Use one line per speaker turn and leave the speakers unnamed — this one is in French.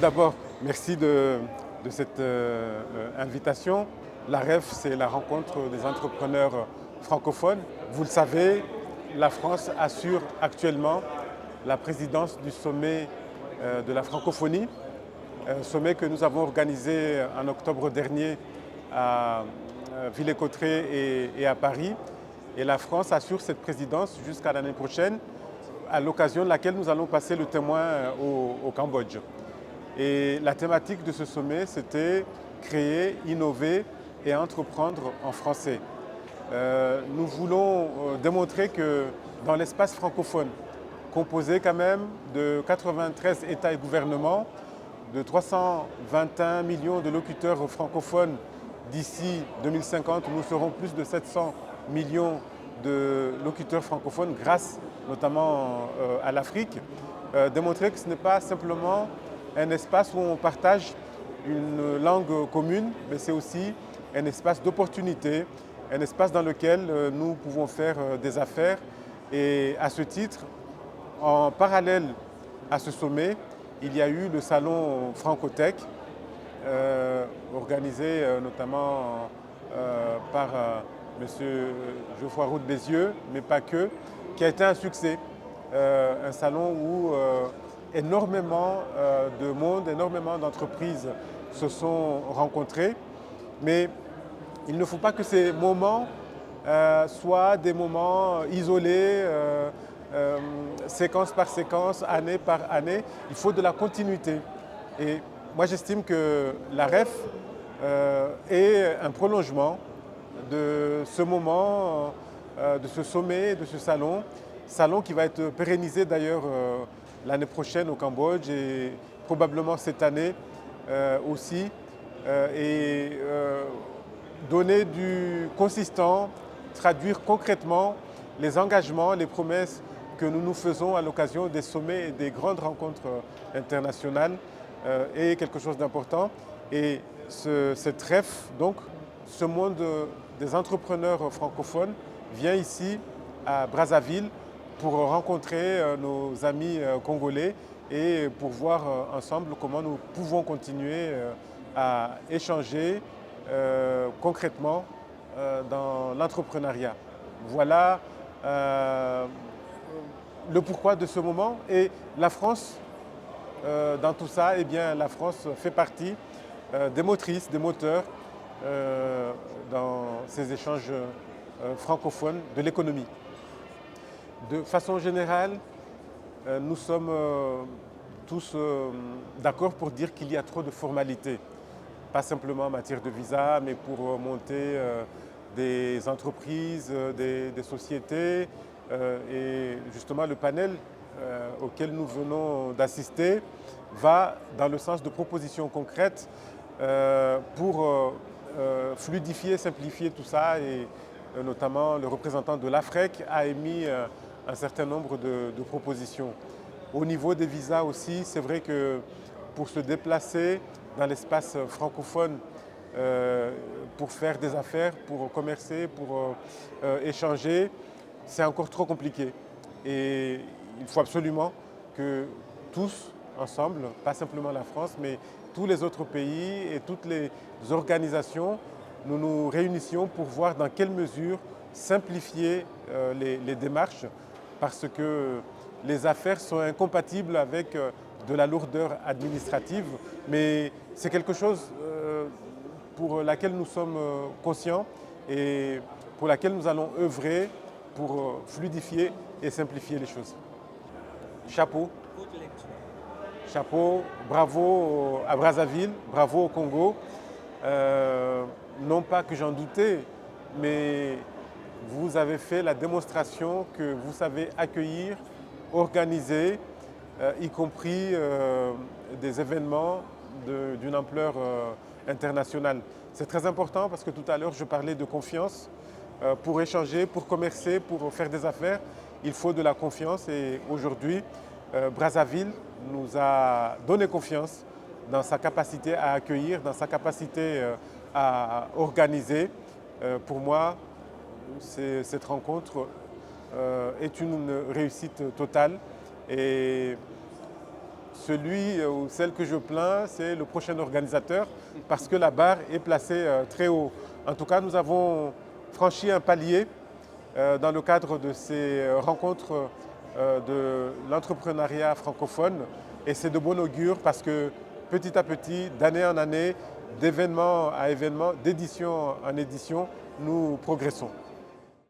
d'abord, merci de cette invitation. La REF, c'est la rencontre des entrepreneurs francophones. Vous le savez, la France assure actuellement la présidence du sommet de la francophonie, sommet que nous avons organisé en octobre dernier à Villers-Cotterêts et à Paris. Et la France assure cette présidence jusqu'à l'année prochaine, à l'occasion de laquelle nous allons passer le témoin au Cambodge. Et la thématique de ce sommet, c'était créer, innover et entreprendre en français. Nous voulons démontrer que dans l'espace francophone, composé quand même de 93 États et gouvernements, de 321 millions de locuteurs francophones d'ici 2050, nous serons plus de 700 millions de locuteurs francophones grâce notamment à l'Afrique. Démontrer que ce n'est pas simplement un espace où on partage une langue commune, mais c'est aussi un espace d'opportunité, un espace dans lequel nous pouvons faire des affaires. Et à ce titre, en parallèle à ce sommet, il y a eu le salon Francotech, organisé notamment par M. Geoffroy Roux de Bézieux, mais pas que, qui a été un succès. Un salon où énormément de monde, énormément d'entreprises se sont rencontrées. Mais il ne faut pas que ces moments soient des moments isolés, séquence par séquence, année par année. Il faut de la continuité. Et moi, j'estime que la REF est un prolongement de ce moment, de ce sommet, de ce salon qui va être pérennisé d'ailleurs l'année prochaine au Cambodge et probablement cette année aussi, et donner du consistant, traduire concrètement les engagements, les promesses que nous nous faisons à l'occasion des sommets et des grandes rencontres internationales est quelque chose d'important. Et cette REF, donc, ce monde des entrepreneurs francophones vient ici à Brazzaville pour rencontrer nos amis congolais et pour voir ensemble comment nous pouvons continuer à échanger concrètement dans l'entrepreneuriat. Voilà le pourquoi de ce moment. Et la France, dans tout ça, eh bien, la France fait partie des motrices, des moteurs dans ces échanges francophones de l'économie. De façon générale, nous sommes tous d'accord pour dire qu'il y a trop de formalités, pas simplement en matière de visa, mais pour monter des entreprises, des sociétés. Et justement, le panel auquel nous venons d'assister va dans le sens de propositions concrètes pour fluidifier, simplifier tout ça. Et notamment, le représentant de l'AFREC a émis un certain nombre de propositions. Au niveau des visas aussi, c'est vrai que pour se déplacer dans l'espace francophone, pour faire des affaires, pour commercer, pour échanger, c'est encore trop compliqué. Et il faut absolument que tous, ensemble, pas simplement la France, mais tous les autres pays et toutes les organisations, nous nous réunissions pour voir dans quelle mesure simplifier les démarches, parce que les affaires sont incompatibles avec de la lourdeur administrative, mais c'est quelque chose pour laquelle nous sommes conscients et pour laquelle nous allons œuvrer pour fluidifier et simplifier les choses. Chapeau. Chapeau, bravo à Brazzaville, bravo au Congo. Non pas que j'en doutais, mais vous avez fait la démonstration que vous savez accueillir, organiser, y compris des événements d'une ampleur internationale. C'est très important parce que tout à l'heure, je parlais de confiance. Pour échanger, pour commercer, pour faire des affaires, il faut de la confiance. Et aujourd'hui, Brazzaville nous a donné confiance dans sa capacité à accueillir, dans sa capacité à organiser. Pour moi, cette rencontre est une réussite totale. Et celui ou celle que je plains, c'est le prochain organisateur parce que la barre est placée très haut. En tout cas, nous avons franchi un palier dans le cadre de ces rencontres de l'entrepreneuriat francophone et c'est de bon augure parce que petit à petit, d'année en année, d'événement à événement, d'édition en édition, nous progressons.